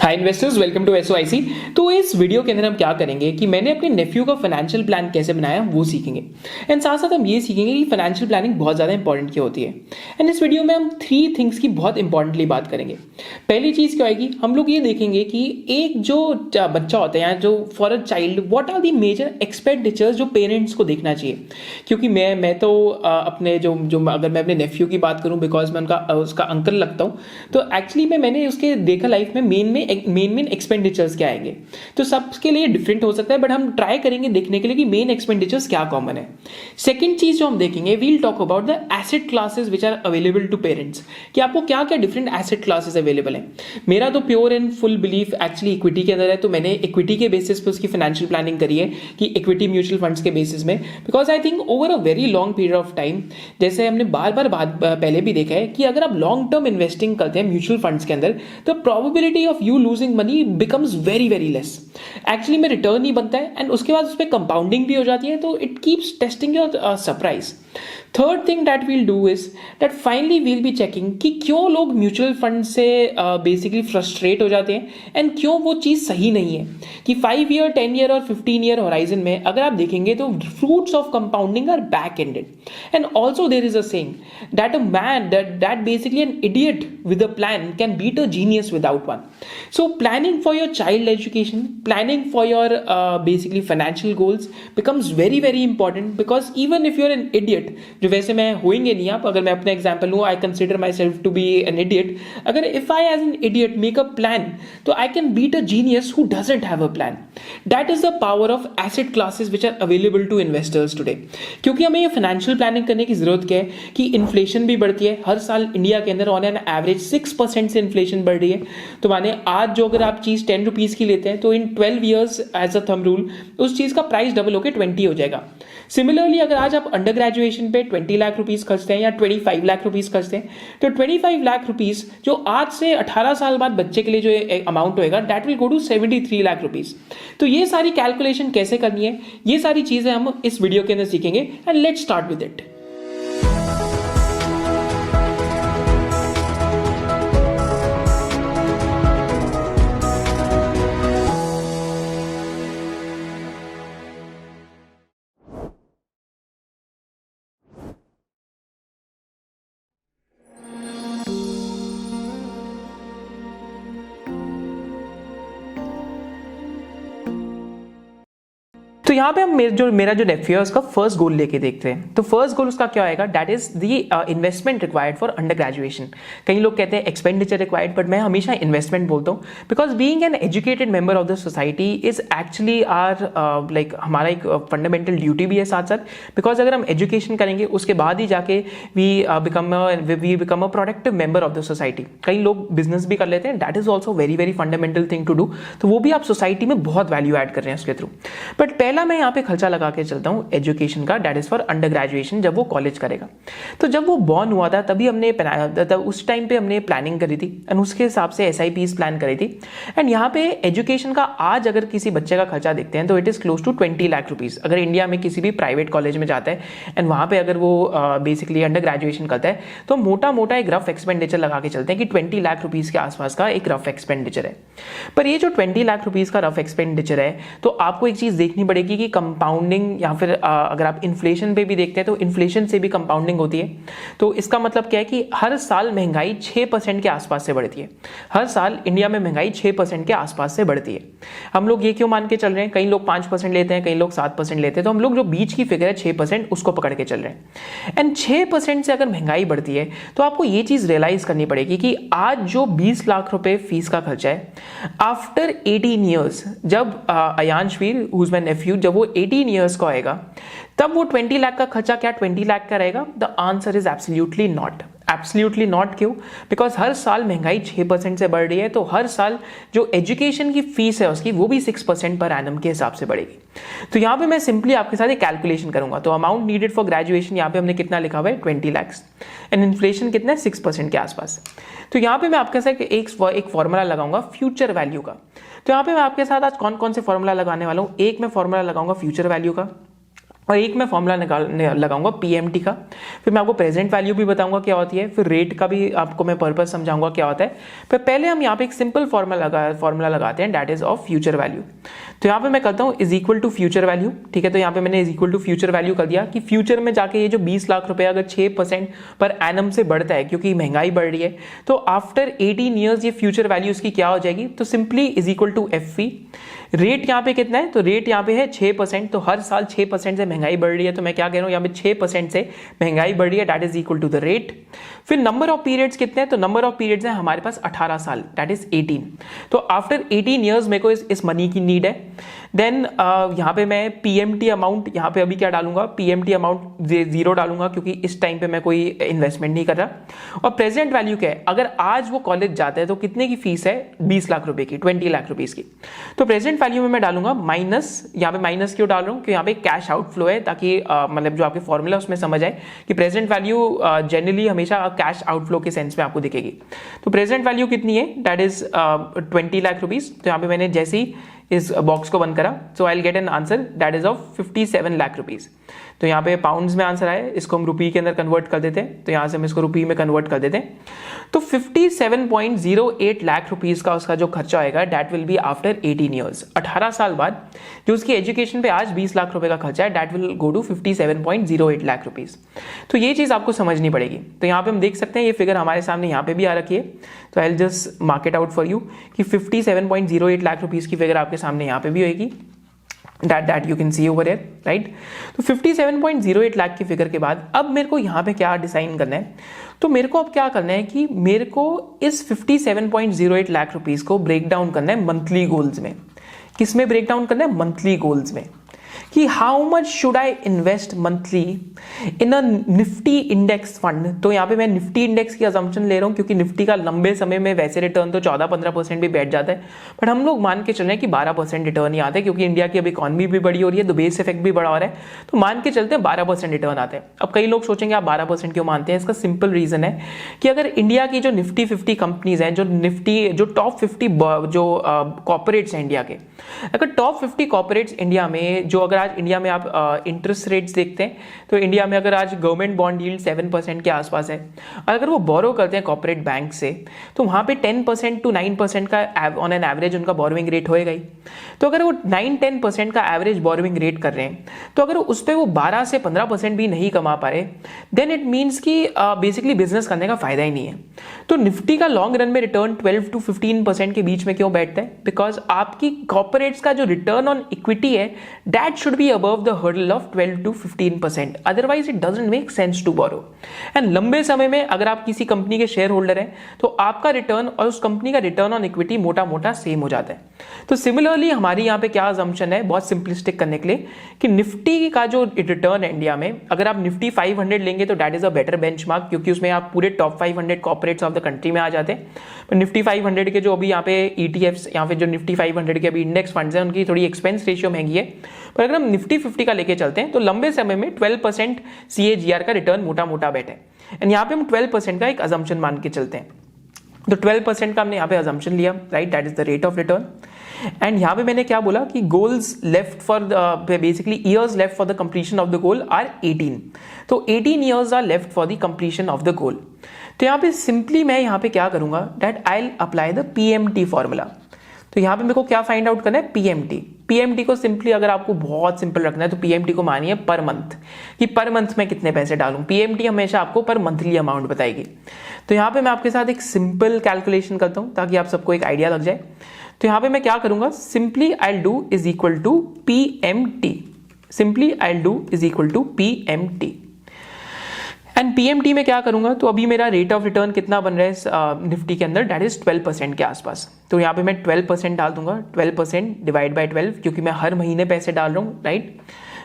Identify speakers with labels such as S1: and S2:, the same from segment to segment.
S1: Hi investors, welcome to SOIC. तो इस video के अंदर हम क्या करेंगे कि मैंने अपने नेफ्यू का फाइनेंशियल प्लान कैसे बनाया वो सीखेंगे। एंड साथ साथ हम ये सीखेंगे कि फाइनेंशियल प्लानिंग बहुत ज़्यादा इंपॉर्टेंट क्यों होती है। एंड इस वीडियो में हम 3 थिंग्स की बहुत इंपॉर्टेंटली बात करेंगे। पहली चीज़ क्या होगी, हम लोग ये देखेंगे कि एक जो बच्चा होता है या जो for a child what are the major expenditures जो पेरेंट्स को देखना चाहिए। क्योंकि मैं तो अपने जो जो अगर मैं अपने नेफ्यू की बात करूँ, बिकॉज मैं उसका अंकल लगता हूँ, तो एक्चुअली मैंने उसके देखा लाइफ में मेन एक्सपेंडिचर्स क्या आएंगे। तो सबके लिए डिफरेंट हो सकता है, बट हम ट्राई करेंगे देखने के लिए कि मेन एक्सपेंडिचर्स क्या कॉमन है। सेकंड चीज जो हम देखेंगे, we'll talk about the asset classes which are available to parents, कि आपको क्या क्या डिफरेंट एसेट क्लासेस अवेलेबल है। मेरा तो pure and full belief actually equity के अंदर है, तो मैंने इक्विटी के बेसिस पे उसकी फाइनेंशियल प्लानिंग करी है कि इक्विटी म्यूचुअल फंड्स के बेसिस में, because I think over a very long period of time, जैसे हमने बार बार पहले भी देखा है कि अगर आप लॉन्ग टर्म इन्वेस्टिंग करते हैं म्यूचुअल फंड्स के अंदर, तो probability of you losing money becomes very very less. Actually में रिटर्न नहीं बनता है एंड उसके बाद उस पर कंपाउंडिंग भी हो जाती है, तो it keeps testing your surprise. Third thing that we'll do is that finally we'll be checking कि क्यों लोग म्यूचुअल फंड से बेसिकली फ्रस्ट्रेट हो जाते हैं एंड क्यों वो चीज़ सही नहीं है। कि 5 ईयर 10 ईयर और 15 ईयर होराइजन में अगर आप देखेंगे तो fruits of compounding are back ended. And also there is a saying that a man that basically an idiot with a plan can beat a genius without one. So planning for your child education, planning for your basically financial goals becomes very very important, because even if you are an idiot, जो वैसे मैं होएंगे नहीं आप, अगर मैं अपना example लूँ, I consider myself to be an idiot. अगर if I as an idiot make a plan, तो I can beat a genius who doesn't have a plan. That is the power of asset classes which are available to investors today. क्योंकि हमें ये financial planning करने की जरूरत क्या है कि इन्फ्लेशन भी बढ़ती है हर साल इंडिया के अंदर, ऑन एन एवरेज 6% से इन्फ्लेशन बढ़ रही है। तो माने आज जो अगर आप चीज 10 रुपीज की लेते हैं, तो in 12 years as a thumb rule उस चीज का प्राइस डबल होकर 20 हो जाएगा। सिमिलरली अगर आज आप अंडर ग्रेजुएशन पे 20 लाख रुपीज खर्चते हैं या 25 लाख रुपीज खर्चते हैं, तो 25 लाख रुपीज जो आज से 18 साल बाद बच्चे के लिए जो अमाउंट होएगा, that will go to 73 lakh rupees. तो ये सारी कैलकुलेशन कैसे करनी है, ये सारी चीजें हम इस वीडियो के अंदर सीखेंगे। And let's start with it. तो यहाँ पे हम मेरा जो नेफ्यू है उसका फर्स्ट गोल लेके देखते हैं। तो फर्स्ट गोल उसका क्या आएगा, that is the investment required for under graduation. कई लोग कहते हैं एक्सपेंडिचर रिक्वायर्ड, बट मैं हमेशा इन्वेस्टमेंट बोलता हूँ, because being an educated member of the society is actually or like हमारा एक फंडामेंटल ड्यूटी भी है साथ साथ। बिकॉज अगर हम एजुकेशन करेंगे उसके बाद ही जाके we become a productive member of the society. कई लोग बिजनेस भी कर लेते हैं, that is also very very fundamental thing to do. तो वो भी आप सोसाइटी में बहुत वैल्यू ऐड कर रहे हैं उसके थ्रू। बट पहला मैं यहाँ पे खर्चा लगा के चलता हूँ एजुकेशन का, that is for under graduation. जब वो कॉलेज करेगा, तो जब वो बॉर्न हुआ था तभी हमने उस टाइम पे हमने प्लानिंग करी थी एंड उसके हिसाब से SIPs प्लान करी थी। एंड यहाँ पे एजुकेशन का आज अगर किसी बच्चे का खर्चा देखते हैं तो it is close to 20 lakh rupees. अगर इंडिया में किसी भी प्राइवेट कॉलेज में जाता है एंड वहाँ पे अगर वो बेसिकली अंडर ग्रेजुएशन करता है, तो मोटा मोटा एक रफ एक्सपेंडिचर लगा के चलते हैं कि 20 लाख रुपीज के आसपास का एक रफ एक्सपेंडिचर है। पर ये जो 20 लाख रुपीज का रफ एक्सपेंडिचर है, तो आपको एक चीज देखनी पड़ेगी कि कंपाउंडिंग या फिर अगर आप इन्फ्लेशन पे भी देखते हैं तो इन्फ्लेशन से भी कंपाउंडिंग होती है। तो इसका मतलब क्या है कि हर साल महंगाई 6% के आसपास से बढ़ती है। हर साल इंडिया में महंगाई 6% के आसपास से बढ़ती है। हम लोग ये क्यों मान के चल रहे हैं, कई लोग 5% लेते हैं, कई लोग 7% लेते हैं, तो हम लोग जो बीच की फिगर है 6% उसको पकड़ के चल रहे हैं। एंड 6% से अगर महंगाई बढ़ती है, तो आपको ये चीज रियलाइज करनी पड़ेगी कि आज जो 20 लाख रुपए फीस का खर्चा है, आफ्टर 18 ईयर्स जब अयांशवीर हु इज माय नेफ्यू, जब वो 18 ईयर्स का आएगा, तब वो 20 लाख का खर्चा क्या 20 लाख का रहेगा? The answer is absolutely not. Absolutely not. क्यों? बिकॉज हर साल महंगाई 6% से बढ़ रही है, तो हर साल जो एजुकेशन की फीस है उसकी, वो भी 6% पर एनम के हिसाब से बढ़ेगी। तो यहाँ पे मैं सिंपली आपके साथ एक कैलकुलेशन करूंगा। तो अमाउंट नीडेड फॉर ग्रेजुएशन यहाँ पे हमने कितना लिखा हुआ है, 20 लाख, एंड इन्फ्लेशन कितना है, 6% के आसपास। तो यहाँ पे मैं आपके साथ एक फॉर्मूला लगाऊंगा फ्यूचर वैल्यू का। तो यहाँ पे मैं आपके साथ आज कौन कौन से फॉर्मूला लगाने वाला हूँ। एक मैं फॉर्मूला लगाऊंगा फ्यूचर वैल्यू का, और एक मैं फॉर्मूला लगाऊंगा पीएमटी का, फिर मैं आपको प्रेजेंट वैल्यू भी बताऊंगा क्या होती है, फिर रेट का भी आपको मैं पर्पस समझाऊंगा क्या होता है। पर पहले हम यहाँ पे एक सिंपल फॉर्मूला लगाते हैं, that is of future value. तो यहाँ पे मैं करता हूँ is equal to future value, ठीक है। तो यहाँ पे मैंने is equal to future value कर दिया कि फ्यूचर में जाके ये जो 20 लाख रुपए अगर 6% पर एनम से बढ़ता है क्योंकि महंगाई बढ़ रही है, तो आफ्टर 18 ईयर्स ये फ्यूचर वैल्यू इसकी क्या हो जाएगी, तो simply is equal to F. Rate यहाँ पे कितना है, तो रेट यहाँ पे है 6%, तो हर साल 6% से महंगाई बढ़ रही है, तो मैं क्या कह रहा हूँ यहाँ पे 6% से महंगाई बढ़ रही है, that is equal to the rate. फिर नंबर ऑफ पीरियड्स कितने हैं, तो नंबर ऑफ पीरियड्स है हमारे पास 18 साल, दैट इज 18। तो आफ्टर 18 ईयर्स मेरे को इस मनी की नीड है। देन यहाँ पे मैं पीएमटी अमाउंट यहाँ पे अभी क्या डालूंगा, पीएमटी अमाउंट 0 डालूंगा क्योंकि इस टाइम पे मैं कोई इन्वेस्टमेंट नहीं कर रहा। और प्रेजेंट वैल्यू क्या है, अगर आज वो कॉलेज जाता है तो कितने की फीस है, 20 लाख रुपए की, 20 लाख रुपीज की। तो प्रेजेंट वैल्यू में मैं डालूंगा माइनस, यहाँ पे माइनस क्यों डाल रहा हूँ, क्योंकि यहाँ पे कैश आउटफ्लो है, ताकि मतलब जो आपके फॉर्मूला उसमें समझ आए कि प्रेजेंट वैल्यू जनरली हमेशा कैश आउटफ्लो के सेंस में आपको दिखेगी। तो प्रेजेंट वैल्यू कितनी है, दैट इज 20 लाख रुपीज। तो यहाँ पे मैंने जैसे ही इस बॉक्स को बंद करा, so I will get an answer that is of 57 lakh rupees. तो यहाँ पे पाउंड्स में आंसर आया, इसको हम रुपी के अंदर कन्वर्ट कर देते हैं, तो यहाँ से हम इसको रुपी में कन्वर्ट कर देते हैं। तो 57.08 लाख रुपीज का उसका जो खर्चा होएगा, that will be after 18 years. 18 साल बाद जो उसकी एजुकेशन पे आज 20 लाख रुपए का खर्चा है, that will go to 57.08 lakh rupees. तो ये चीज आपको समझनी पड़ेगी। तो यहाँ पे हम देख सकते हैं ये फिगर हमारे सामने यहाँ पे भी आ रखी है, तो I will just mark it out for you कि 57.08 लाख रुपीज की फिगर आपके सामने यहाँ पे भी होगी, that you can see over here, right? तो 57.08 लाख की फिगर के बाद अब मेरे को यहाँ पे क्या डिसाइन करना है, तो मेरे को अब क्या करना है कि मेरे को इस 57.08 लाख रुपीस को ब्रेक डाउन करना है मंथली गोल्स में। किस में ब्रेक डाउन करना है, मंथली गोल्स में, कि how much should I invest monthly in a Nifty index fund. तो यहाँ पे मैं निफ्टी इंडेक्स की अजम्पशन ले रहा हूँ क्योंकि निफ्टी का लंबे समय में वैसे रिटर्न तो 14-15% भी बैठ जाता है, बट हम लोग मान के चल रहे हैं कि 12% रिटर्न ही आता है क्योंकि इंडिया की अब इकॉनमी भी बड़ी हो रही है, तो बेस इफेक्ट भी बड़ा हो रहा है, तो मान के चलते हैं 12% रिटर्न आता है। अब कई लोग सोचेंगे आप 12% क्यों मानते हैं, इसका सिंपल रीजन है कि अगर इंडिया की जो निफ्टी 50 कंपनीज हैं, जो टॉप 50 जो कॉर्पोरेट्स हैं इंडिया के, अगर टॉप 50 कॉर्पोरेट्स इंडिया में, जो अगर आज इंडिया में आप इंटरेस्ट रेट्स देखते हैं, तो इंडिया में अगर आज गवर्नमेंट बॉन्ड यील्ड 7% के आसपास है, अगर वो बोरो करते हैं कॉर्पोरेट बैंक से, तो वहां पे 10% to 9% का ऑन एन एवरेज उनका बोरोइंग रेट होएगा ही। तो अगर वो 9-10% का एवरेज बोरोइंग रेट कर रहे हैं, तो अगर उस पर वो 12 से 15% भी नहीं कमा पा रहे, देन इट मीन्स कि बेसिकली बिजनेस करने का फायदा ही नहीं है। तो निफ्टी का लॉन्ग रन में रिटर्न 12 to 15% के बीच में क्यों बैठता है, बिकॉज आपकी कॉर्पोरेट्स का जो रिटर्न ऑन इक्विटी है, that should be above the hurdle of 12 to 15%, otherwise it doesn't make sense to borrow। And लंबे समय में अगर आप किसी कंपनी के शेयर होल्डर हैं, तो आपका रिटर्न और उस कंपनी का रिटर्न ऑन इक्विटी मोटा मोटा सेम हो जाता है। तो सिमिलरली हमारी यहाँ पे क्या अजम्पशन है, बहुत सिंपलिस्टिक करने के लिए, कि निफ्टी का जो रिटर्न है इंडिया में, अगर आप निफ्टी 500 लेंगे तो that is a better benchmark, क्योंकि उसमें आप पूरे top 500 corporates of the country में आ जाते हैं। पर निफ्टी 500 के जो अभी यहाँ पे ETFs या फिर जो निफ्टी 500 के अभी इंडेक्स फंड्स हैं, उनकी थोड़ी एक्सपेंस रेशियो महंगी है। पर अगर हम निफ्टी 50 का लेके चलते हैं, तो लंबे समय में 12% CAGR का रिटर्न मोटा मोटा बैठे। एंड यहाँ पे हम 12% का एक अजम्पशन मान के चलते हैं, तो 12% का हमने यहाँ पे अजम्पशन लिया, right, that is the rate of return. And यहाँ पे मैंने क्या बोला कि goals left for basically years left for the completion of the goal are 18। तो 18 years are left for the completion of the goal. तो यहाँ पे सिंपली मैं यहाँ पे क्या करूंगा, that I will apply the PMT formula. तो यहाँ पे मेरे को क्या फाइंड आउट करना है, पीएमटी को सिंपली अगर आपको बहुत सिंपल रखना है, तो पीएमटी को मानिए पर मंथ, कि पर मंथ में कितने पैसे डालूं। पीएमटी हमेशा आपको पर मंथली अमाउंट बताएगी। तो यहाँ पे मैं आपके साथ एक सिंपल कैलकुलेशन करता हूँ ताकि आप सबको एक आइडिया लग जाए। तो यहाँ पे मैं क्या करूंगा, simply I do is equal to PMT, simply I do is equal to PMT. And PMT में क्या करूंगा, तो अभी मेरा रेट ऑफ रिटर्न कितना बन रहा है निफ्टी के अंदर, दैट इज 12% के आसपास। तो यहाँ पे मैं 12% डाल दूंगा, 12% डिवाइड बाय 12, क्योंकि मैं हर महीने पैसे डाल रहा हूँ, right.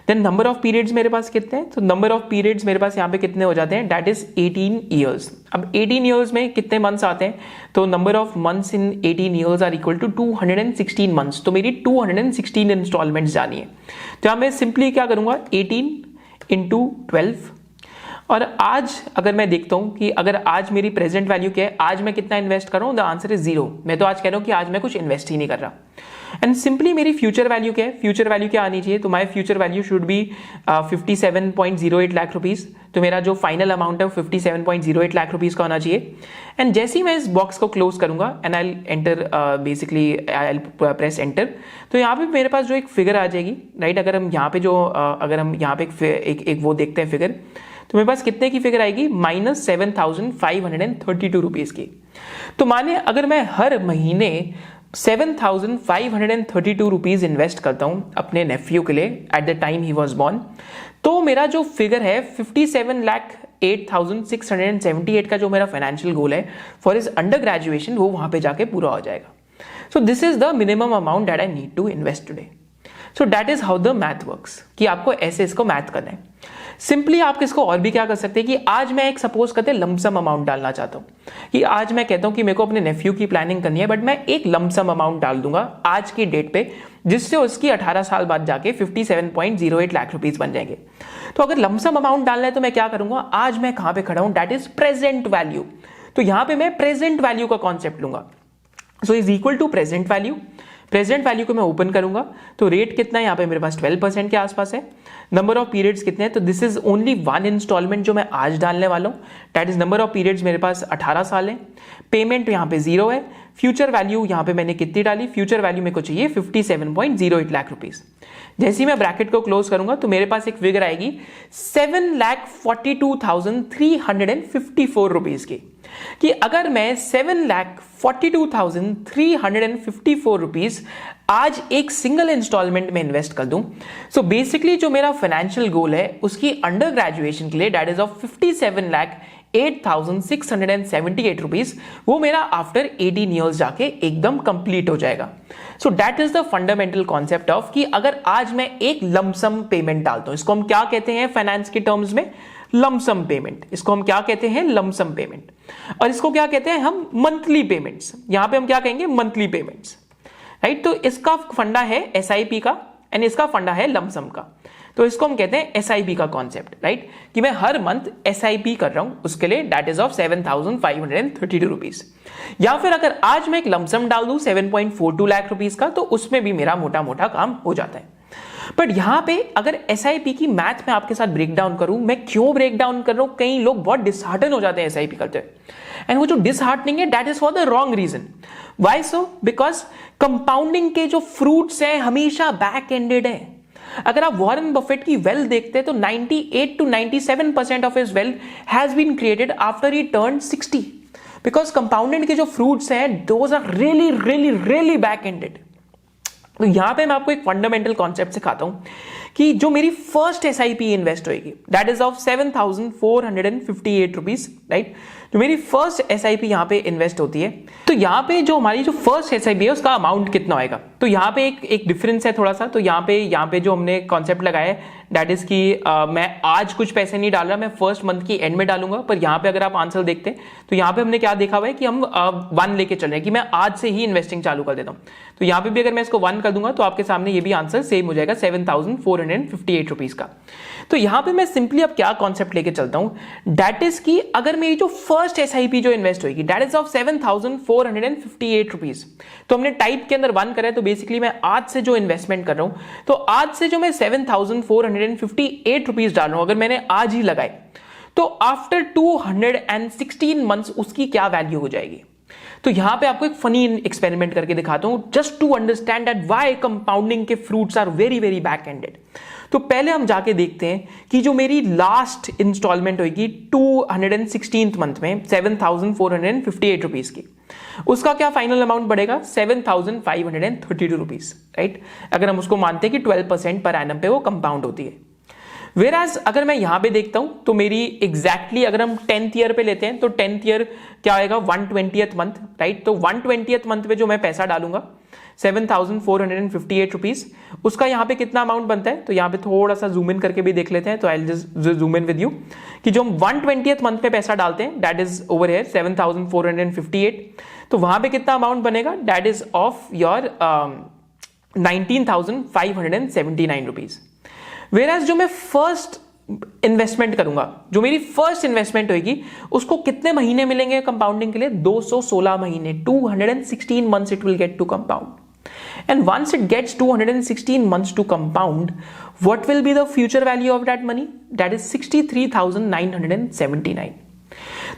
S1: Then number of periods मेरे पास कितने हैं, तो नंबर ऑफ पीरियड्स मेरे पास यहाँ पे कितने हो जाते हैं, दैट इज 18 ईयर्स। अब 18 ईयर्स में कितने मंथ्स आते हैं, तो number of months in 18 years are equal to 216 months. तो मेरी 216 इंस्टॉलमेंट्स जानी है। तो यहाँ मैं सिंपली क्या करूंगा, 18 इंटू 12। और आज अगर मैं देखता हूं कि अगर आज मेरी प्रेजेंट वैल्यू क्या है, आज मैं कितना इन्वेस्ट कर रहा हूं, द आंसर इज 0। मैं तो आज कह रहा हूं कि आज मैं कुछ इन्वेस्ट ही नहीं कर रहा। एंड सिंपली मेरी फ्यूचर वैल्यू क्या है, फ्यूचर वैल्यू क्या आनी चाहिए, तो my future value should be 57.08 lakh rupees. तो मेरा जो फाइनल अमाउंट है वो 57.08 लाख रुपीज़ का होना चाहिए। एंड जैसे ही मैं इस बॉक्स को क्लोज करूंगा and I enter, basically I press enter, तो यहाँ पे मेरे पास जो एक फिगर आ जाएगी, राइट। अगर हम यहाँ पे जो अगर हम यहाँ पे एक वो देखते हैं फिगर, तो मेरे पास कितने की फिगर आएगी, -7,532 रुपीज़ की। तो माने अगर मैं हर महीने 7,532 रुपीज़ इन्वेस्ट करता हूं अपने नेफ्यू के लिए at the time he was born, तो मेरा जो फिगर है 57,08,678 का जो मेरा फाइनेंशियल गोल है फॉर हिज अंडर ग्रेजुएशन, वो वहां पे जाके पूरा हो जाएगा। So this is the minimum amount that I need to invest today. So that is how the math works, कि आपको ऐसे इसको मैथ करना है। सिंपली आप इसको और भी क्या कर सकते हैं कि आज मैं एक सपोज करते हैं लमसम अमाउंट डालना चाहता हूं, कि आज मैं कहता हूं कि मेरे को अपने नेफ्यू की प्लानिंग करनी है, बट मैं एक लमसम अमाउंट डाल दूंगा आज की डेट पे, जिससे उसकी 18 साल बाद जाके 57.08 लाख रुपीज बन जाएंगे। तो अगर लमसम अमाउंट डालना है तो मैं क्या करूंगा, आज मैं कहां पे खड़ा हूं, दैट इज प्रेजेंट वैल्यू। तो यहां पे मैं प्रेजेंट वैल्यू का कॉन्सेप्ट लूंगा। So is equal to present value. Present value को मैं ओपन करूंगा तो रेट कितना है, यहाँ पे मेरे पास 12% के आसपास है। नंबर ऑफ पीरियड्स कितने हैं, तो this is only one instalment जो मैं आज डालने वाला हूँ, that is number of periods मेरे पास 18 साल है। पेमेंट यहाँ पे 0 है। फ्यूचर वैल्यू यहाँ पे मैंने कितनी डाली, फ्यूचर वैल्यू मेरे को चाहिए 57.08 लाख रुपीज। जैसे ही मैं ब्रैकेट को क्लोज करूंगा तो मेरे पास एक फिगर आएगी 7,42,354 रुपीज की, कि अगर मैं 7,42,354 रुपीज आज एक सिंगल इंस्टॉलमेंट में इन्वेस्ट कर दूं, सो बेसिकली जो मेरा फाइनेंशियल गोल है उसकी अंडर ग्रेजुएशन के लिए, दैट इज ऑफ 57,08,678 रुपीज, वो मेरा आफ्टर 18 ईयर्स जाके एकदम कंप्लीट हो जाएगा। सो that is the fundamental concept of कि अगर आज मैं एक लमसम पेमेंट डालता हूं, इसको हम क्या कहते हैं फाइनेंस के टर्म्स में, लमसम पेमेंट। इसको हम क्या कहते हैं, लमसम पेमेंट। और इसको क्या कहते हैं हम, मंथली पेमेंट्स। यहां पे हम क्या कहेंगे, मंथली पेमेंट्स, राइट। तो इसका फंडा है एसआईपी का एंड इसका फंडा है लमसम का। तो इसको हम कहते हैं एसआईपी का कॉन्सेप्ट, राइट, कि मैं हर मंथ एसआईपी कर रहा हूं उसके लिए, दैट इज ऑफ 7,532 रुपीज। या फिर अगर आज मैं एक लमसम डाल दूं 7.42 लाख रुपीज का, तो उसमें भी मेरा मोटा मोटा काम हो जाता है। बट यहां पे अगर एसआईपी की मैथ में आपके साथ ब्रेक डाउन करूं, मैं क्यों ब्रेक डाउन कर रहा हूं, कई लोग बहुत डिसहार्टन हो जाते हैं एसआईपी करते हुए, एंड वो जो डिसहार्टनिंग है that is for the wrong reason. Why so, because compounding के जो फ्रूट्स हैं हमेशा बैक एंडेड है। अगर आप वॉरेन बफेट की वेल्थ देखते हैं तो 98 to 97% of his wealth has been created after he turned 60, because compounded के जो फ्रूट्स हैं those are really really really back ended. तो यहां पे मैं आपको एक फंडामेंटल कॉन्सेप्ट सिखाता हूं कि जो मेरी फर्स्ट एसआईपी इन्वेस्ट होगी, that is of 7,458 rupees, right. जो मेरी फर्स्ट एसआईपी यहां पे इन्वेस्ट होती है, तो यहां पे जो हमारी जो फर्स्ट एसआईपी है उसका अमाउंट कितना होएगा, तो यहां पे एक डिफरेंस है थोड़ा सा। तो यहां पे जो हमने कॉन्सेप्ट लगाया है दैट इज कि मैं आज कुछ पैसे नहीं डाल रहा, मैं फर्स्ट मंथ की एंड में डालूंगा। पर यहां पे अगर आप आंसर देखते हैं तो यहां पे हमने क्या देखा हुआ है कि हम 1 लेके चल रहे हैं, कि मैं आज से ही इन्वेस्टिंग चालू कर देता हूं। तो यहां पे भी अगर मैं इसको 1 कर दूंगा तो आपके सामने ये भी आंसर सेम हो जाएगा 7,458 रुपीज का। तो यहां पे मैं सिंपली अब क्या कॉन्सेप्ट लेके चलता हूं, दैट इज कि अगर मेरी जो फर्स्ट एसआईपी जो इन्वेस्ट होगी दैट इज ऑफ 7,458 रुपीज, तो हमने टाइप के अंदर 1 करा है, तो बेसिकली मैं आज से जो इन्वेस्टमेंट कर रहा हूं, तो आज से जो मैं 7,458 रुपीज डाल रहा हूं, अगर मैंने आज ही लगाए तो आफ्टर 216 मंथ्स उसकी क्या वैल्यू हो जाएगी। तो यहां पे आपको एक फनी एक्सपेरिमेंट करके दिखाता हूं, just to understand that why compounding के fruits are very very back ended. तो पहले हम जाके देखते हैं कि जो मेरी लास्ट इंस्टॉलमेंट होगी 216th मंथ में 7,458 रुपीज की, उसका क्या फाइनल अमाउंट बढ़ेगा 7,532 रुपीज, राइट। अगर हम उसको मानते हैं कि 12% पर एनम पे वो कंपाउंड होती है। वेराज अगर मैं यहां पे देखता हूं तो मेरी एग्जैक्टली अगर हम 10th ईयर पे लेते हैं तो 10th ईयर क्या आएगा 120th मंथ, राइट। तो 120th मंथ पे जो मैं पैसा डालूंगा 7,458 रुपीज, उसका यहां पे कितना अमाउंट बनता है, तो यहां पे थोड़ा सा जूम इन करके भी देख लेते हैं। तो I just zoom in with you कि जो हम 120th मंथ पे पैसा डालते हैं दैट इज ओवर हियर 7,458, तो वहां पे कितना अमाउंट बनेगा, that is of your 19,579 rupees. वेराज जो मैं फर्स्ट इन्वेस्टमेंट करूंगा, जो मेरी फर्स्ट इन्वेस्टमेंट होगी, उसको कितने महीने मिलेंगे कंपाउंडिंग के लिए, 216 महीने, 216 months it will get to compound. And once it gets 216 months to compound, what will be the future value of that money? That is 63,979.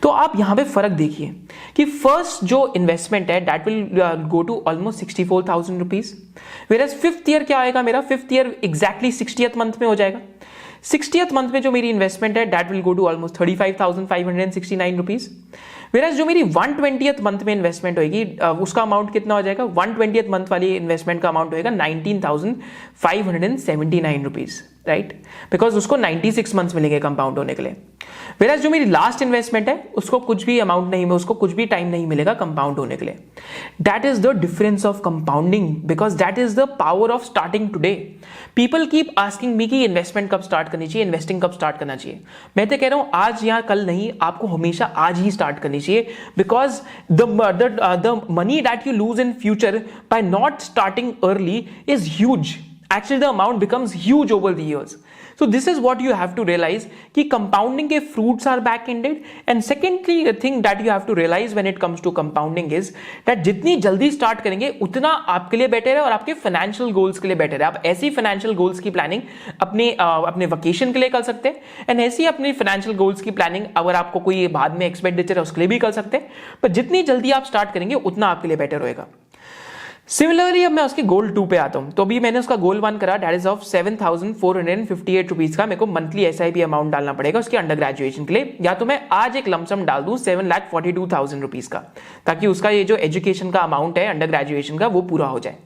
S1: तो आप यहां पे फर्क देखिए कि फर्स्ट जो इन्वेस्टमेंट है that will go to almost 64,000 rupees, whereas fifth year क्या आएगा मेरा, fifth year exactly 60th month में हो जाएगा। 60th मंथ में जो मेरी इन्वेस्टमेंट है that will go to almost 35,569 rupees, whereas जो मेरी 120th मंथ में इन्वेस्टमेंट होगी उसका अमाउंट कितना हो जाएगा, 120th मंथ वाली इन्वेस्टमेंट का अमाउंट होगा 19,579 रुपीज, राइट, बिकॉज उसको 96 मंथ्स मिलेंगे कंपाउंड होने के लिए। वेराज जो मेरी लास्ट इन्वेस्टमेंट है उसको कुछ भी अमाउंट नहीं, उसको कुछ भी टाइम नहीं मिलेगा कंपाउंड होने के लिए। That is the difference of compounding, because that is the power of starting today. People keep asking me कि इन्वेस्टमेंट कब स्टार्ट करनी चाहिए, इन्वेस्टिंग कब स्टार्ट करना चाहिए। मैं तो कह रहा हूं आज या कल नहीं, आपको हमेशा आज ही स्टार्ट करनी चाहिए, because the money that you lose in future by not starting early is huge. Actually, the amount becomes huge over the years. So this is what you have to realize कि compounding के fruits are back-ended. And secondly, the thing that you have to realize when it comes to compounding is that जितनी जल्दी start करेंगे उतना आपके लिए better है और आपके financial goals के लिए better है। आप ऐसी financial goals की planning अपने vacation के लिए कर सकते हैं, and ऐसी अपनी financial goals की planning अगर आपको कोई बाद में expenditure है उसके लिए भी कर सकते हैं, पर जितनी जल्दी आप start करेंगे उतना आपके लिए better होएगा। सिमिलरली अब मैं उसके गोल 2 पे आता हूं, तो अभी मैंने उसका गोल 1 करा, दैट इज ऑफ 7,458 रुपीज का मेरे को मंथली एसआईपी अमाउंट डालना पड़ेगा उसके अंडर ग्रेजुएशन के लिए, या तो मैं आज एक लमसम डाल दूं 7,42,000 रुपीज का, ताकि उसका ये जो एजुकेशन का अमाउंट है अंडर ग्रेजुएशन का वो पूरा हो जाए।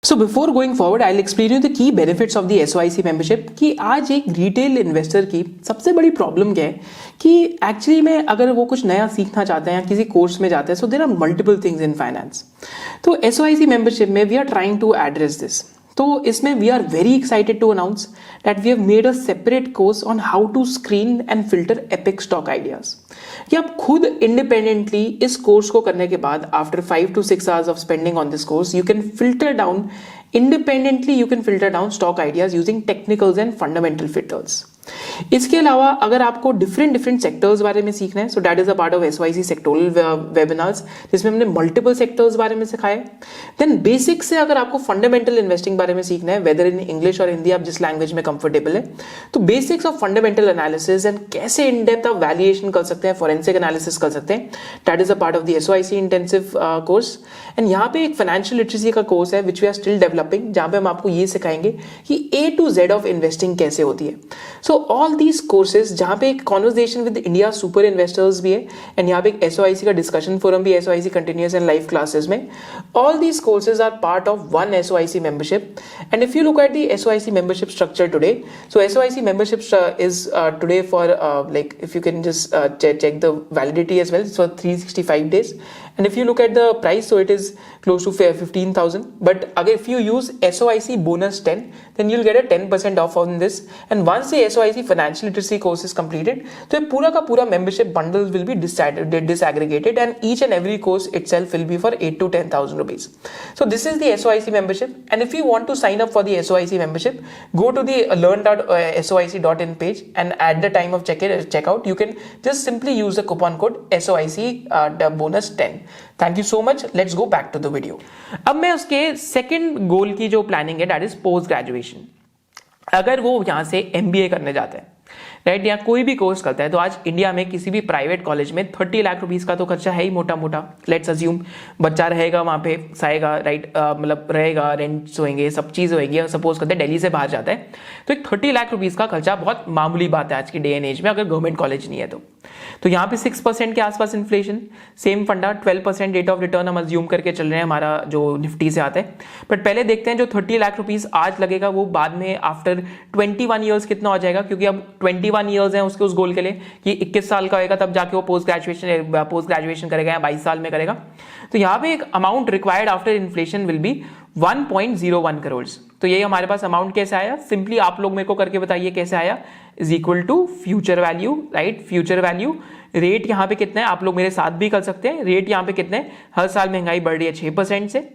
S1: So before going forward, I'll explain you the key benefits of the SOIC membership कि आज एक रिटेल इन्वेस्टर की सबसे बड़ी प्रॉब्लम क्या है कि एक्चुअली में अगर वो कुछ नया सीखना चाहते हैं या किसी कोर्स में जाते हैं, so there are multiple things in finance. तो SOIC मेंबरशिप में we are trying to address this. तो इसमें we are very excited to announce that we have made a separate course on how to screen and filter epic stock ideas, कि आप खुद independently इस course को करने के बाद after 5 to 6 hours of spending on this course you can filter down independently, you can filter down stock ideas using technicals and fundamental filters. इसके अलावा अगर आपको डिफरेंट सेक्टर्स बारे में सीखना है, सो that is a part of SOIC sectoral webinars जिसमें हमने मल्टीपल सेक्टर्स बारे में सिखाया। देन बेसिक से अगर आपको फंडामेंटल इन्वेस्टिंग बारे में सीखना है, वेदर इन इंग्लिश और हिंदी, आप जिस लैंग्वेज में कंफर्टेबल है, तो basics of fundamental analysis and कैसे इन डेप्थ आप वैल्यूएशन कर सकते हैं, फॉरेंसिक एनालिसिस कर सकते हैं, that is a part of the SOIC intensive course. And यहाँ पे एक फाइनेंशियल लिटरेसी का कोर्स है which we are still developing, जहाँ पे हम आपको ये सिखाएंगे कि A to Z of investing कैसे होती है। सो ऑल दीज कोर्सेज, जहाँ पे एक conversation with India super investors भी है, एंड यहाँ पे एक SOIC का डिस्कशन फोरम भी, SOIC continuous and live classes में, all these courses are part of one SOIC membership. And if you look at the SOIC membership structure today, so SOIC membership is today for like if you can just check the validity as well, so 365 days, and if you look at the price, so it is close to 15,000, but again if you use SOIC bonus 10, then you'll get a 10% off on this, and once the SOIC financial literacy course is completed, so पूरा का पूरा membership bundle will be disaggregated, and each and every course itself will be for 8 to 10,000 rupees. So this is the SOIC membership, and if you want to sign up for the SOIC membership, go to the learn.soic.in page, and at the time of checkout you can just simply use the coupon code SOIC bonus 10. Thank you so much. Let's go back to the video. अब मैं उसके second goal की जो planning है, that is post graduation. अगर वो यहाँ से MBA करने जाता है, राइट, या कोई भी कोर्स करता है, तो आज इंडिया में किसी भी प्राइवेट कॉलेज में 30 लाख रुपीस का तो खर्चा है ही मोटा मोटा। लेट्स अज्यूम बच्चा रहेगा वहाँ पे, साएगा, राइट, मतलब रहेगा, रेंट्स होंगे, सब चीज़ होगी। सपोज करते हैं दिल्ली से बाहर जाता है, तो एक 30 लाख रुपीस का खर्चा बहुत मामूली बात है आज की डे एंड एज में, अगर गवर्नमेंट कॉलेज नहीं है तो यहाँ पे 6% के आसपास इन्फ्लेशन, सेम फंडा 12% रेट ऑफ रिटर्न हम अज्यूम करके चल रहे हैं, हमारा जो निफ्टी से आता है। बट पहले देखते हैं जो 30 लाख रुपीस आज लगेगा वो बाद में आफ्टर 21 ईयर्स कितना हो जाएगा, क्योंकि अब 21 ईयर्स हैं उसके उस गोल के लिए कि 21 साल का होगा तब जाके वो पोस्ट ग्रेजुएशन करेगा या 22 साल में करेगा। तो यहाँ पे एक amount required after inflation will be 1.01 crore. तो ये हमारे पास अमाउंट कैसे आया, सिंपली आप लोग मेरे को करके बताइए कैसे आया, is equal to future value, right, future value. Rate यहाँ पे कितना है आप लोग मेरे साथ भी कर सकते हैं, रेट यहाँ पे कितने हैं, हर साल महंगाई बढ़ रही है 6% से।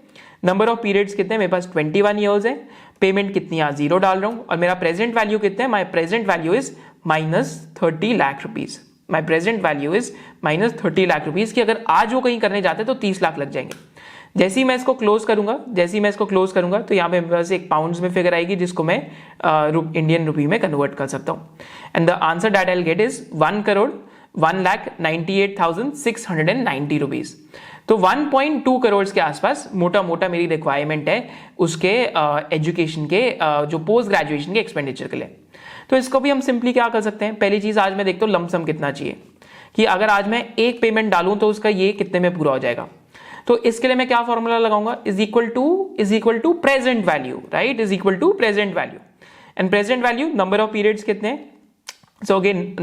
S1: नंबर ऑफ पीरियड्स कितने हैं, मेरे पास 21 ईयर्स है। पेमेंट कितनी, यहाँ 0 डाल रहा हूँ, और मेरा प्रेजेंट वैल्यू कितना है, my present value is -30 lakh rupees. My present value is -30 lakh rupees की अगर आज वो कहीं करने जाते हैं तो 30 लाख लग जाएंगे। जैसे ही मैं इसको क्लोज करूंगा तो यहाँ पे मेरे पास एक पाउंड्स में फिगर आएगी जिसको मैं इंडियन रुपी में कन्वर्ट कर सकता हूँ। And the answer that I will gate is 1,98,690 rupees. तो 1.2 करोड़ के आसपास मोटा मोटा मेरी रिक्वायरमेंट है उसके एजुकेशन के जो पोस्ट ग्रेजुएशन के एक्सपेंडिचर के लिए। तो इसको भी हम सिंपली क्या कर सकते हैं, पहली चीज आज मैं देखता हूँ लमसम कितना चाहिए, कि अगर आज मैं एक पेमेंट डालूं तो उसका ये कितने में पूरा हो जाएगा। तो इसके लिए मैं क्या फॉर्मूला लगाऊंगा, is equal to present value, right, is equal to present value. And present value number of periods कितने हैं, सो अगेन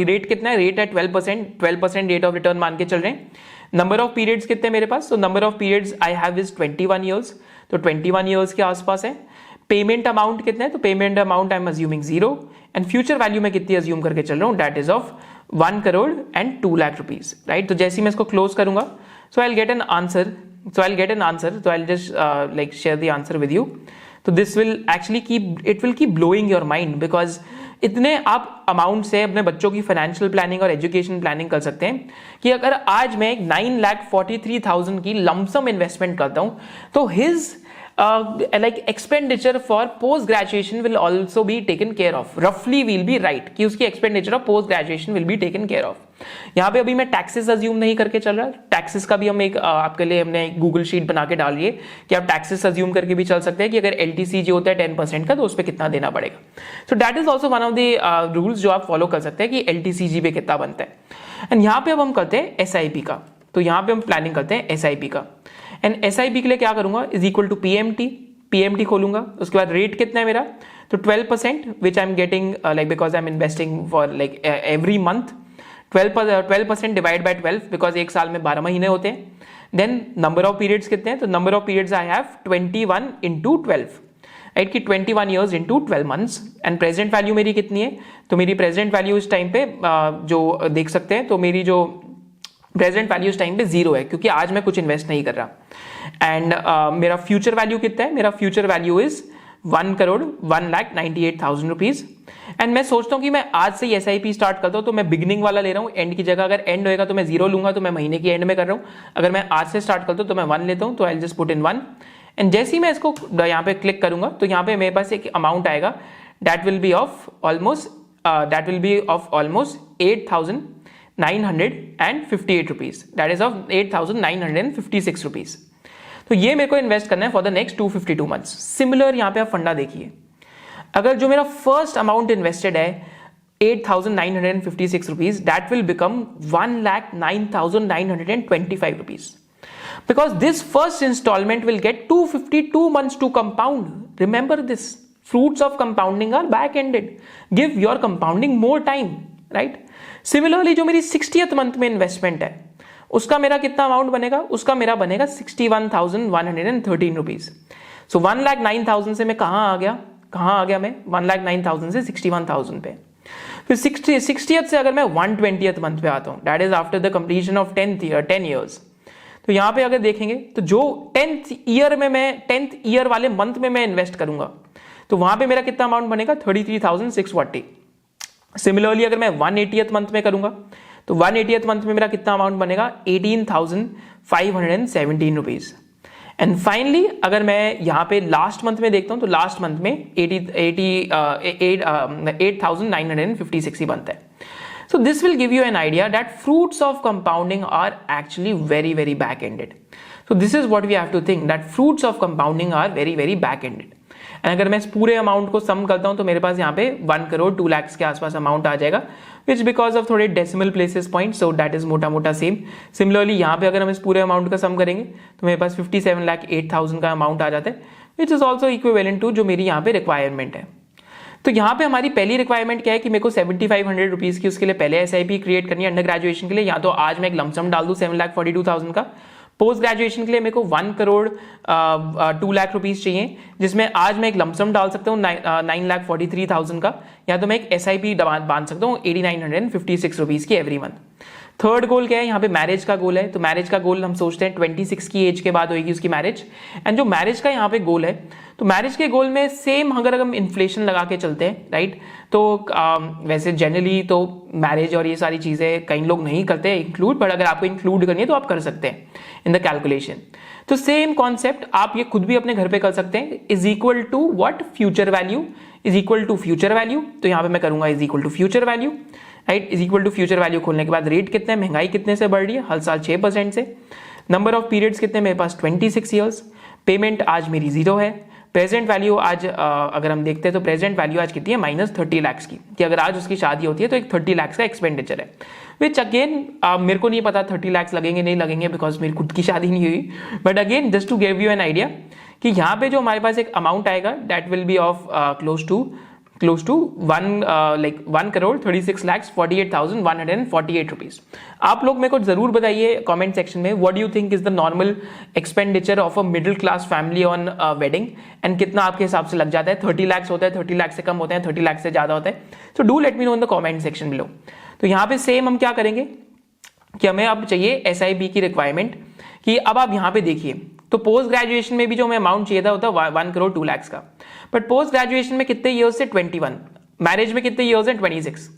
S1: रेट कितना है, रेट है 12% रेट ऑफ रिटर्न मान के चल रहे हैं। नंबर ऑफ पीरियड्स कितने हैं मेरे पास, तो number of periods I have is 21 years, तो 21 ईयर्स के आसपास है। पेमेंट अमाउंट कितना है, तो payment amount I am assuming 0 and future value में कितनी अज्यूम करके चल रहा हूं, that is of 1 crore and 2 lakh rupees, right. तो जैसे ही मैं इसको क्लोज करूंगा so I'll get an answer, so I'll just like share the answer with you. So this will actually keep blowing your mind, because इतने आप अमाउंट से अपने बच्चों की फाइनेंशियल प्लानिंग और एजुकेशन प्लानिंग कर सकते हैं कि अगर आज मैं 9,43,000 की लमसम इन्वेस्टमेंट करता हूं तो his like expenditure for post graduation will also be taken care of, roughly will be right, कि उसकी expenditure of post graduation will be taken care of। यहाँ पे अभी मैं टैक्सेस अज्यूम नहीं करके चल रहा, टैक्सेस का भी हम एक आपके लिए हमने गूगल शीट बना के डाल दिए कि आप टैक्सेस अज्यूम करके भी चल सकते हैं कि अगर LTCG होता है 10% का तो उस पर कितना देना पड़ेगा। सो that is also one of the rules जो आप फॉलो कर सकते हैं कि LTCG पे कितना बनता है। एंड यहाँ पे अब हम करते हैं SIP का, तो यहाँ पे हम प्लानिंग करते हैं SIP का। एंड SIP के लिए क्या करूंगा, इज इक्वल टू PMT खोलूंगा, उसके बाद रेट कितना है मेरा, तो 12% which I am getting like because I am investing for like every month, 12% divide by 12 because एक साल में 12 महीने होते हैं। देन नंबर ऑफ पीरियड्स कितने हैं, तो number of periods I have 21 into 12, right, कि 21 years into 12 months. And present value मेरी कितनी है, तो मेरी प्रेजेंट वैल्यू इस टाइम पे जो देख सकते हैं, तो मेरी जो प्रेजेंट वैल्यू इस टाइम पे 0 है क्योंकि आज मैं कुछ इन्वेस्ट नहीं कर रहा। एंड मेरा फ्यूचर वैल्यू कितना है, मेरा future value is 1,98,000 rupees. And मैं सोचता हूं कि मैं आज से SIP स्टार्ट करता हूं, तो मैं बिगिनिंग वाला ले रहा हूं, एंड की जगह अगर एंड होएगा तो मैं 0 लूंगा, तो मैं महीने की एंड में कर रहा हूं। अगर मैं आज से स्टार्ट करता हूं तो मैं 1 लेता हूं, तो I just put in 1। And जैसे ही मैं इसको यहाँ पे क्लिक करूंगा तो यहाँ पे मेरे पास एक अमाउंट आएगा that will be of almost 8,958 rupees, that is of 8,956 rupees. तो ये मेरे को इन्वेस्ट करना है for the next 252 months. Similar यहाँ पे आप फंडा देखिए, अगर जो मेरा फर्स्ट अमाउंट इन्वेस्टेड है 8,956 rupees, that will become 1,09,925 rupees, because this first installment will get 252 months to compound. Remember this, fruits of compounding are back ended, give your compounding more time, right? Similarly जो मेरी 60th month में investment है उसका मेरा कितना amount बनेगा, उसका मेरा बनेगा 61,113 रुपीज। सो 1,09,000 से मैं कहाँ आ गया मैं 1,09,000 से 61,000 पे। फिर 60th से अगर मैं 120th मंथ पे आता हूँ, that is after the completion of 10 years. तो यहां पे अगर देखेंगे तो जो 10th ईयर वाले मंथ में मैं इन्वेस्ट करूंगा तो वहां पे मेरा कितना अमाउंट बनेगा 33,640। सिमिलरली अगर मैं 180th मंथ में करूंगा तो 180th मंथ में मेरा कितना अमाउंट बनेगा 18,517 रुपीज। एंड फाइनली अगर मैं यहां पे लास्ट मंथ में देखता हूं तो लास्ट मंथ में 8,956 ही बनता है। So this will give you an idea that fruits of compounding are actually very, very back-ended. So this is what we have to think, that fruits of compounding are very, very back-ended. And अगर मैं इस पूरे amount को सम करता हूं तो मेरे पास यहाँ पे 1 करोड़ 2 lakhs के आसपास अमाउंट आ जाएगा, which because of थोड़े decimal places point, so that is मोटा मोटा सेम। सिमिलरली यहाँ पे अगर हम इस पूरे अमाउंट का सम करेंगे तो मेरे पास 57,08,000 का अमाउंट आ जाता है, which is also equivalent to जो मेरी यहाँ पे रिक्वायरमेंट है। तो यहाँ पे हमारी पहली रिक्वायरमेंट क्या है कि मेरे को 7,500 रुपीज की उसके लिए पहले SIP क्रिएट करनी है अंडर ग्रेजुएशन के लिए, या तो आज मैं एक लमसम डाल दूं 7,42,000 का। पोस्ट ग्रेजुएशन के लिए मेरे को 1 करोड़ 2 लाख रुपीज चाहिए, जिसमें आज मैं एक लमसम डाल सकता हूँ 9,43,000 का, या तो मैं एक SIP बांध सकता हूँ 8,956 रुपीज की एवरी मंथ। थर्ड गोल क्या है, यहाँ पे मैरिज का गोल है। तो मैरिज का गोल हम सोचते हैं 26 की एज के बाद होगी उसकी मैरिज। एंड जो मैरिज का यहाँ पे गोल है, तो मैरिज के गोल में सेम अगर हम इन्फ्लेशन लगा के चलते हैं, राइट, तो वैसे जनरली तो मैरिज और ये सारी चीजें कई लोग नहीं करते इंक्लूड, बट अगर आपको इंक्लूड करनी है तो आप कर सकते हैं इन द कैलकुलेशन। तो सेम कॉन्सेप्ट आप ये खुद भी अपने घर पे कर सकते हैं, is equal to what, future value is equal to future value. तो यहां पे मैं करूंगा is equal to future value, right, is equal to future value खोलने के बाद रेट कितने, महंगाई कितने से बढ़ रही है, हर साल 6% से, नंबर ऑफ पीरियड्स कितने, मेरे पास 26 ईयर्स, पेमेंट आज मेरी 0 है, प्रेजेंट वैल्यू आज अगर हम देखते हैं तो प्रेजेंट वैल्यू आज कितनी है, -30 लाख की, कि अगर आज उसकी शादी होती है तो एक 30 लाख का एक्सपेंडिचर है, विच अगेन मेरे को नहीं पता 30 लाख लगेंगे नहीं लगेंगे, बिकॉज मेरी खुद की शादी नहीं हुई, but again just to give you an idea कि यहाँ पे जो हमारे पास एक अमाउंट आएगा that will be of close to 1,36,48,148 rupees. आप लोग मेरे को जरूर बताइए कमेंट सेक्शन में what do you think is the normal expenditure of a middle class family on wedding, and कितना आपके हिसाब से लग जाता है, 30 लाख होता है, 30 लाख से कम होते हैं, 30 लाख से ज्यादा होता है, so do let me know in the comment section below. तो यहाँ पे सेम हम क्या करेंगे कि हमें अब चाहिए SIP की रिक्वायरमेंट, कि अब आप यहाँ पे देखिए, तो पोस्ट ग्रेजुएशन में भी जो हमें अमाउंट चाहिए था होता 1 करोड़ 2 लाख का, बट पोस्ट ग्रेजुएशन में कितने ईयर्स से 21, मैरिज में कितने ईयर्स हैं 26।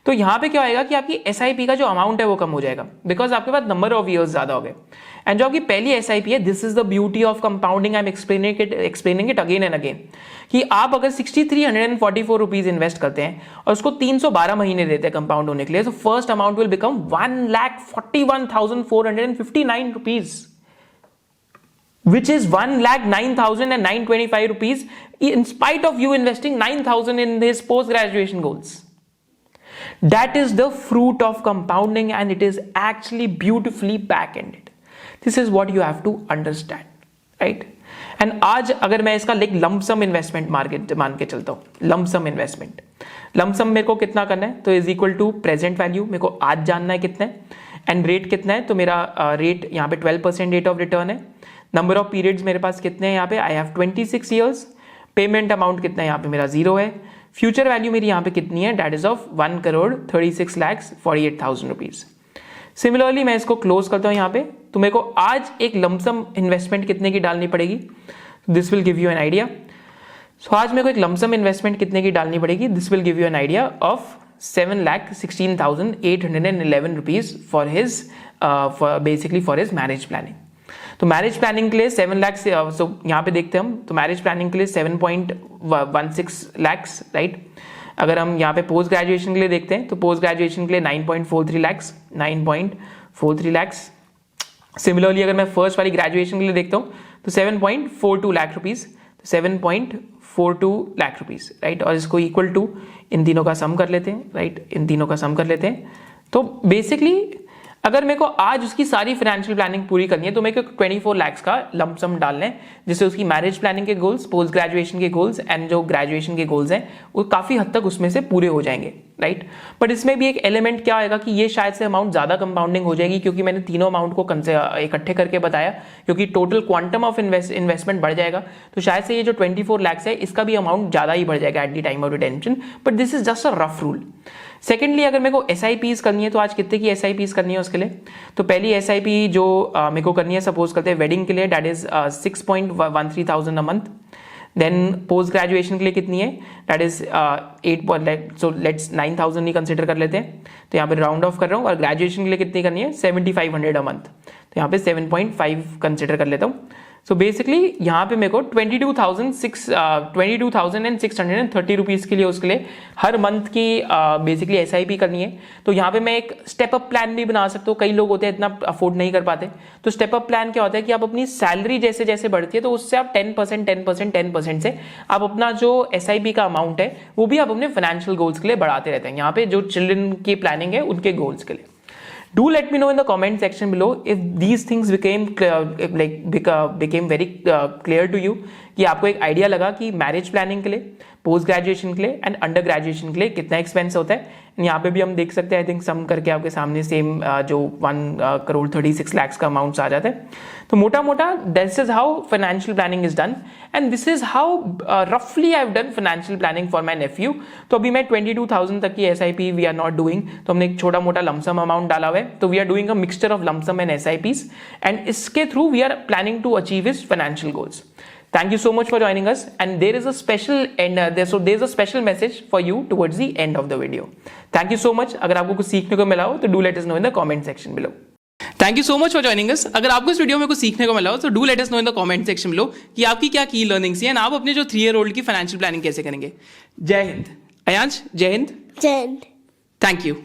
S1: तो यहाँ पे क्या होएगा कि आपकी SIP का जो अमाउंट है वो कम हो जाएगा, बिकॉज आपके पास नंबर ऑफ ईयर्स ज्यादा हो गए, एंड जो आपकी पहली SIP है, this is the beauty of compounding, I am explaining it again and again, कि आप अगर 6,344 रुपीज इन्वेस्ट करते हैं और उसको 312 महीने देते हैं कंपाउंड होने के लिए, तो first amount will become 1,41,459 rupees, which is 1,09,925 rupees in spite of you investing 9,000 in his post-graduation goals. That is the fruit of compounding, and it is actually beautifully back-ended. This is what you have to understand, right? And आज अगर मैं इसका like lump sum investment market मान के चलता हूँ, lump sum investment, lump sum मेरे को कितना करना है, तो is equal to present value, मेरे को आज जानना है कितना है, and rate कितना है, तो मेरा rate यहाँ पे 12% rate of return है, नंबर ऑफ पीरियड्स मेरे पास कितने हैं यहाँ पे, I have 26 years, payment amount कितना है यहाँ पे मेरा 0 है, फ्यूचर वैल्यू मेरी यहाँ पे कितनी है, that is of 1,36,48,000 rupees. Similarly मैं इसको क्लोज करता हूँ यहाँ पे, तो मेरे को आज एक लमसम इन्वेस्टमेंट कितने की डालनी पड़ेगी, this will give you an idea. So आज मेरे को एक लमसम इन्वेस्टमेंट कितने की डालनी पड़ेगी, this will give you an idea of 7,16,811 rupees for his basically for his marriage planning. तो मैरिज प्लानिंग के लिए 7 लाख, सो यहाँ पे देखते हैं हम, तो मैरिज प्लानिंग के लिए 7.16 लाख्स, राइट। अगर हम यहाँ पे पोस्ट ग्रेजुएशन के लिए देखते हैं, तो पोस्ट ग्रेजुएशन के लिए 9.43 लाख्स। सिमिलरली अगर मैं फर्स्ट वाली ग्रेजुएशन के लिए देखता हूँ तो 7.42 लाख रुपीज, तो 7.42 लाख रुपीज, राइट। और इसको इक्वल टू इन तीनों का सम कर लेते हैं, राइट, इन तीनों का सम कर लेते हैं। तो बेसिकली अगर मेरे को आज उसकी सारी फाइनेंशियल प्लानिंग पूरी करनी है तो मेरे को 24 लाख का लंप सम डालना है, जिससे उसकी मैरिज प्लानिंग के गोल्स, पोस्ट ग्रेजुएशन के गोल्स एंड जो ग्रेजुएशन के गोल्स हैं वो काफी हद तक उसमें से पूरे हो जाएंगे, राइट। बट इसमें भी एक एलिमेंट क्या आएगा कि ये शायद से अमाउंट ज्यादा कंपाउंडिंग हो जाएगी, क्योंकि मैंने तीनों अमाउंट को इकट्ठे करके बताया, क्योंकि टोटल क्वांटम ऑफ इन्वेस्टमेंट बढ़ जाएगा, तो शायद से ये जो 24 लाख है इसका भी अमाउंट ज्यादा ही बढ़ जाएगा at the time of retention, but this is just a rough rule. Secondly अगर मेरे को SIPs करनी है तो आज कितने की SIPs करनी है उसके लिए, तो पहली SIP जो मेरे को करनी है, सपोज करते हैं वेडिंग के लिए, that is 6.13,000 a month. Then post graduation के लिए कितनी है, दैट इज 8, सो लेट्स 9,000 ही कंसिडर कर लेते हैं, तो यहाँ पे राउंड ऑफ कर रहा हूँ। और ग्रेजुएशन के लिए कितनी करनी है, 7,500 अ मंथ, तो यहाँ पे 7.5 कंसिडर कर लेता हूँ। सो बेसिकली यहाँ पे मेरे को 22,630 रुपीज के लिए उसके लिए हर मंथ की बेसिकली SIP करनी है। तो यहाँ पे मैं एक स्टेप अप प्लान भी बना सकता हूँ, कई लोग होते हैं इतना अफोर्ड नहीं कर पाते, तो स्टेप अप प्लान क्या होता है कि आप अपनी सैलरी जैसे जैसे बढ़ती है तो उससे आप 10% से आप अपना जो SIP का अमाउंट है वो भी आप अपने फाइनेंशियल गोल्स के लिए बढ़ाते रहते हैं। यहाँ पे जो चिल्ड्रन की प्लानिंग है उनके गोल्स के लिए। Do let me know in the comment section below if these things became very clear to you, कि आपको एक आइडिया लगा कि मैरिज प्लानिंग के लिए, पोस्ट ग्रेजुएशन के लिए एंड अंडर ग्रेजुएशन के लिए कितना एक्सपेंस होता है। यहाँ पे भी हम देख सकते हैं, आई थिंक सम करके आपके सामने सेम जो 1,36 लाख का अमाउंट आ जाता है। तो मोटा मोटा this is how financial planning is done, and this is how रफली I have done financial planning for my nephew. तो अभी मैं 22,000 तक की SIP we are not doing, तो हमने एक छोटा मोटा लमसम अमाउंट डाला हुआ है, तो we are doing a mixture of lump sum and SIPs, and इसके through we are planning to achieve his financial goals. Thank you so much for joining us, and there is a special message for you towards the end of the video. Thank you so much. अगर आपको कुछ सीखने को मिला हो तो do let us know in the comment section below. Thank you so much for joining us. अगर आपको इस वीडियो में कुछ सीखने को मिला हो तो do let us know in the comment section में कि आपकी क्या की लर्निंग्स हैं, आप अपने जो 3 ईयर ओल्ड की फाइनेंशियल प्लानिंग कैसे करेंगे। जय हिंद। अयांश, जय हिंद।
S2: जय हिंद।
S1: Thank you.